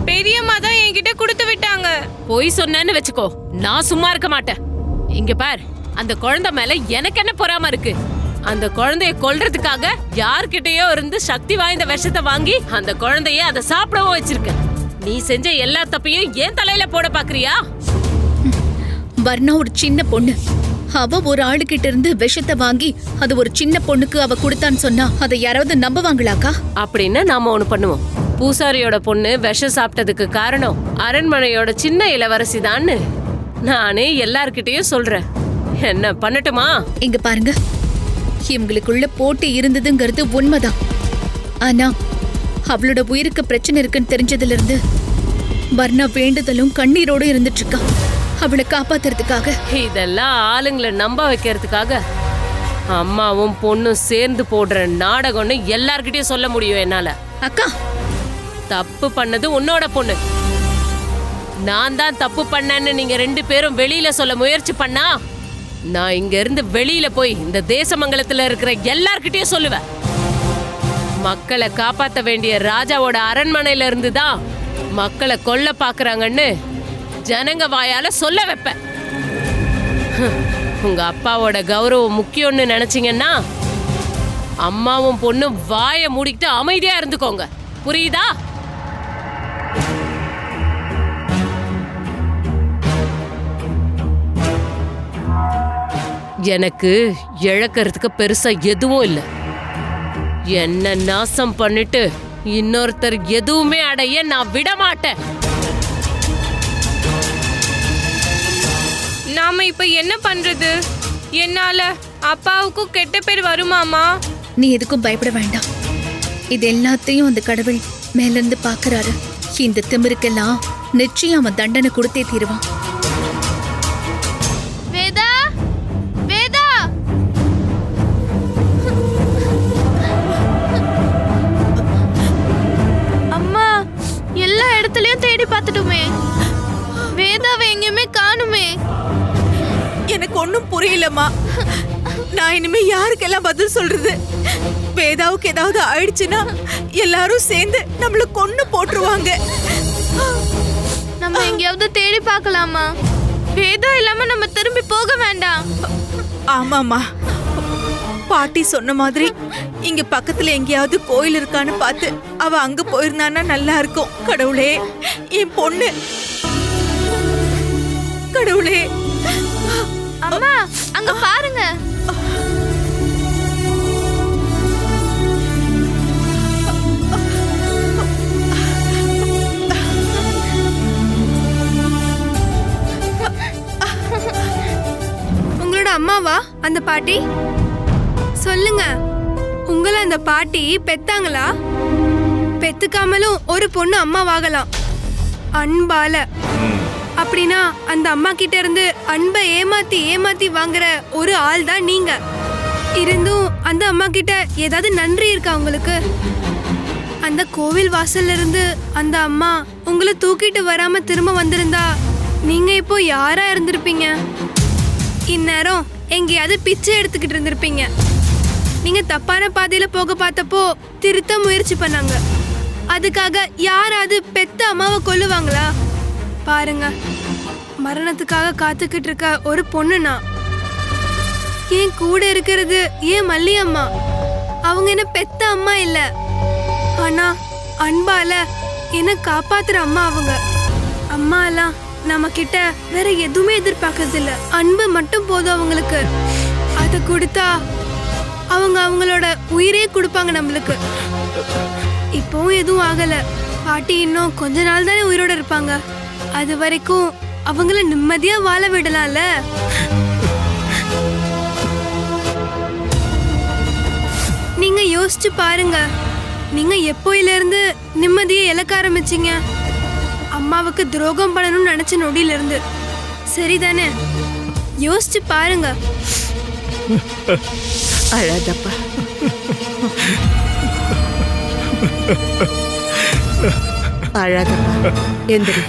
பெரியம்மா தான் என்கிட்ட கொடுத்து விட்டாங்க. பொய் சொன்னேன்னு வெச்சுக்கோ, நான் சும்மா இருக்க மாட்டேன். இங்க பார், அந்த குழந்தை மேல எனக்கு என்ன பொறாம இருக்கு? அந்த குழந்தைய கொல்றதுக்காக யார்கிட்டயோ இருந்து சக்தி வாய்ந்த விஷத்தை வாங்கி அந்த குழந்தைய அதை சாப்பிடவும் வச்சிருக்க. நீ செஞ்ச எல்லா தப்பையும் ஏன் தலையில போட பாக்குறியா? வர்ணா ஒரு சின்ன பொண்ணு. அவ ஒரு ஆளுகிட்ட இருந்து விஷத்தை வாங்கி அது ஒரு சின்ன பொண்ணுக்கு அவ கொடுத்தான்னு சொன்னா அதை யாராவது நம்புவாங்களாக்கா? அப்படின்னு நாம ஒண்ணு பண்ணுவோம். பூசாரியோட பொண்ணு விஷம் சாப்பிட்டதுக்கு காரணம் அரண்மனையோட சின்ன இளவரசி தான்னு நானே எல்லார்கிட்டயும் சொல்றேன். என்ன பண்ணட்டுமா? இங்க பாருங்க, இவங்களுக்குள்ள போட்டி இருந்ததுங்கிறது உண்மைதான். ஆனா அவளோட உயிருக்கு பிரச்சனை இருக்குன்னு தெரிஞ்சதுல இருந்து வர்ணா வேண்டுதலும் கண்ணீரோடு இருந்துட்டு இருக்கா அவளை காப்பாத்துறதுக்காக. இதெல்லாம் ஆளுங்களை நம்ப வைக்கிறதுக்காக அம்மாவும் பொண்ணும் சேர்ந்து போடுற நாடகம்னு எல்லார்கிட்டயும் சொல்ல முடியும் என்னால. அக்கா, தப்பு பண்ணது உன்னோட பொண்ணு. நான் தான் தப்பு பண்ணேன்னு நீங்க ரெண்டு பேரும் வெளியில சொல்ல முயற்சி பண்ணா நான் இங்க இருந்து வெளியில போய் இந்த தேசமங்கலத்துல இருக்கிற எல்லார்கிட்டயும் சொல்லுவேன். மக்களை காப்பாத்த வேண்டிய ராஜாவோட அரண்மனையில இருந்து தான் மக்களை கொல்ல பாக்குறாங்கன்னு ஜனங்க வாயால சொல்ல வைப்பேன். உங்க அப்பாவோட கௌரவம் முக்கியம்னு நினைச்சீங்கன்னா அம்மாவும் பொண்ணும் வாயை மூடிக்கிட்டு அமைதியா இருந்துக்கோங்க. புரியுதா? எனக்கு இழக்கிறதுக்கு பெருசா எதுவும் இல்லை. என்ன நாசம் பண்ணிட்டு இன்னொருத்தர் எதுவுமே அடைய நான் விட மாட்டேன். நாம இப்ப என்ன பண்றது? என்னால அப்பாவுக்கும் கெட்ட பேர் வருமாமா? நீ எதுக்கும் பயப்பட வேண்டாம். இது எல்லாத்தையும் அந்த கடவுள் மேல இருந்து பாக்குறாரு. இந்த திமிருக்கெல்லாம் நிச்சயம் அவன் தண்டனை கொடுத்தே தீருவான். வேதா, வேதா, அம்மா, எல்லா இடத்துலயும் தேடி பார்த்துட்டுமே, வேதாவை எங்கேயுமே காணுமே. எனக்கு ஒண்ணும் புரியலம்மா. நான் இனிமே யாருக்கெல்லாம் பதில் சொல்றது? வேதாவுக்கு ஏதாவது ஆயிடுச்சுன்னா எல்லாரும் சேர்ந்து நம்மள கொன்னு போட்டுருவாங்க. நம்ம எங்கேயாவது தேடி பார்க்கலாமா? வேதா இல்லாம நம்ம திரும்பி போக வேண்டாம். ஆமாமா, பாட்டி சொன்ன மாதிரி இங்க பக்கத்துல எங்கேயாவது கோயில் இருக்கான்னு பார்த்து அவ அங்க போயிருந்தான்னா நல்லா இருக்கும். கடவுளே, என் பொண்ணு. கடவுளே, அம்மா அங்க பாருங்க. உங்களோட அம்மாவா அந்த பாட்டி? சொல்லுங்க, உங்களை அந்த பாட்டி பெத்தாங்களா? பெத்துக்காமலும் ஒரு பொண்ணு அம்மாவாகலாம் அன்பால. அப்படின்னா அந்த அம்மா கிட்ட இருந்து அன்பை ஏமாத்தி ஏமாத்தி வாங்குற ஒரு ஆள் தான் நீங்க. இருந்தும் அந்த அம்மா கிட்ட ஏதாவது நன்றி இருக்கா உங்களுக்கு? அந்த கோவில் வாசல்ல இருந்து அந்த அம்மா உங்களை தூக்கிட்டு வராம திரும்ப வந்திருந்தா நீங்க இப்போ யாரா இருந்திருப்பீங்க? இந்நேரம் எங்கேயாவது பிச்சை எடுத்துக்கிட்டு இருந்திருப்பீங்க. நீங்க தப்பான பாதையில போக பார்த்தப்போ திருத்த முயற்சி பண்ணாங்க. அதுக்காக யாராவது பெத்த அம்மாவை கொல்லுவாங்களா? பாருங்க, மரணத்துக்காக காத்துக்கிட்டு இருக்க ஒரு பொண்ணு நான். என் கூட இருக்கிறது ஏன் மல்லி அம்மா. அவங்க என்ன பெத்த அம்மா இல்ல, ஆனா அன்பால என்ன காப்பாத்துற அம்மா அவங்க. அம்மா எல்லாம் நம்ம கிட்ட வேற எதுவுமே எதிர்பார்க்கறது இல்ல, அன்பு மட்டும் போதும் அவங்களுக்கு. அதை கொடுத்தா அவங்க அவங்களோட உயிரே கொடுப்பாங்க நம்மளுக்கு. இப்பவும் எதுவும் ஆகல. பாட்டி இன்னும் கொஞ்ச நாள் தானே உயிரோட இருப்பாங்க. அது வரைக்கும் அவங்கள நிம்மதியா வாழ விடலாம்ல. நீங்க யோசிச்சு பாருங்க, நீங்க எப்போயில இருந்து நிம்மதியை இழக்க ஆரம்பிச்சீங்க? அம்மாவுக்கு துரோகம் பண்ணணும்னு நினைச்ச நொடியில இருந்து. சரிதானே? யோசிச்சு பாருங்க. அழாதப்பா. அழாதப்பா, எந்திரி.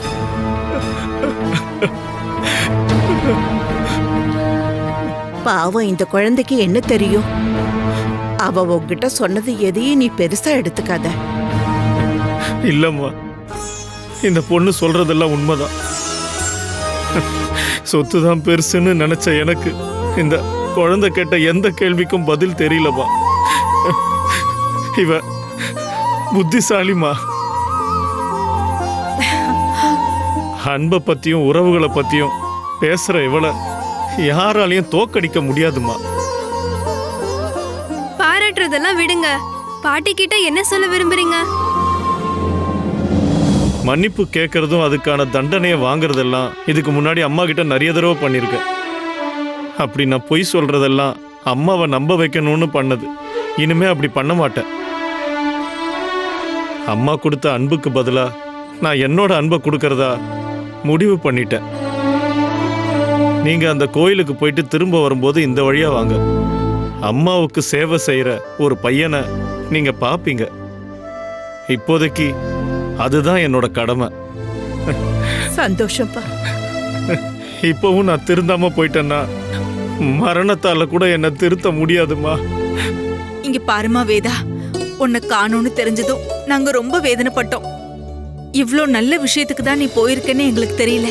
பாவம், இந்த குழந்தைக்கு என்ன தெரியும்? அவ உன்கிட்ட சொன்னது எதையும் நீ பெருசா எடுத்துக்காத. இல்லம்மா, இந்த பொண்ணு சொல்றதெல்லாம் உண்மைதான். சொத்து தான் பெருசுன்னு நினைச்ச எனக்கு இந்த குழந்தை கேட்ட எந்த கேள்விக்கும் பதில் தெரியலமா. இவ புத்திசாலிமா. அன்பை பத்தியும் உறவுகளை பத்தியும் பேசுற இவளை யாராலையும் தோக்கடிக்க முடியாதுமா. பாராட்டுறதெல்லாம் விடுங்க. பாட்டி கிட்ட என்ன சொல்ல விரும்புறீங்க? மன்னிப்பு கேட்கறதும் அதுக்கான தண்டனையை வாங்குறதெல்லாம் இதுக்கு முன்னாடி அம்மா கிட்ட நிறைய தடவை பண்ணியிருக்கேன். அப்படி நான் பொய் சொல்றதெல்லாம் அம்மாவை நம்ப வைக்கணும்னு பண்ணது. இனிமே அப்படி பண்ண மாட்டேன். அம்மா கொடுத்த அன்புக்கு பதிலா நான் என்னோட அன்பை கொடுக்கறதா முடிவு பண்ணிட்டேன். நீங்க அந்த கோயிலுக்கு போயிட்டு திரும்ப வரும்போது இந்த வழியா வாங்க. அம்மாவுக்கு சேவை செய்யற ஒரு பையனை நீங்க பாப்பீங்க. இப்போதைக்கு அதுதான் என்னோட கடமை. சந்தோஷப்பா. இப்பவும் நான் திருந்தாம போயிட்டேன்னா மரணத்தால கூட என்ன திருத்த முடியாதுமா. இங்க பாருமா வேதா, உன்னை காணோன்னு தெரிஞ்சதும் நாங்க ரொம்ப வேதனைப்பட்டோம். இவ்ளோ நல்ல விஷயத்துக்கு தான் நீ போயிருக்கேன்னு எங்களுக்கு தெரியல.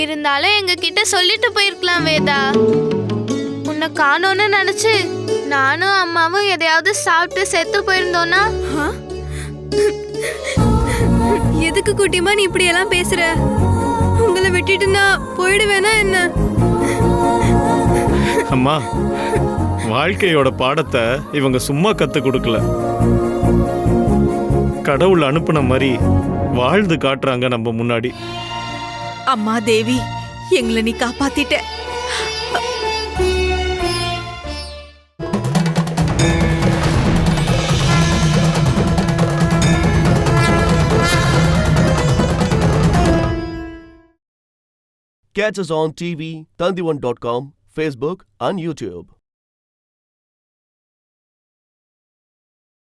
இருந்தாலும் எங்க கிட்ட சொல்லிட்டு போயிருக்கலாம் வேதா. உன்னை காணோன்னு நினைச்சு நானும் அம்மாவும் எதையாவது சாப்பிட்டு செத்து போயிருந்தோம்னா? எதுக்கு குட்டிமா நீ இப்படி எல்லாம் பேசுற? உங்களை விட்டுட்டு நான் போயிடுவேனா என்ன? அம்மா, வாழ்க்கையோட பாடத்தை இவங்க சும்மா கத்து கொடுக்கல, கடவுள் அனுப்புன மாதிரி வாழ்ந்து காட்டுறாங்க நம்ம முன்னாடி. அம்மா தேவி, எங்களை நீ காப்பாத்திட்ட. Catch us on TV, Tandivan.com, Facebook and YouTube.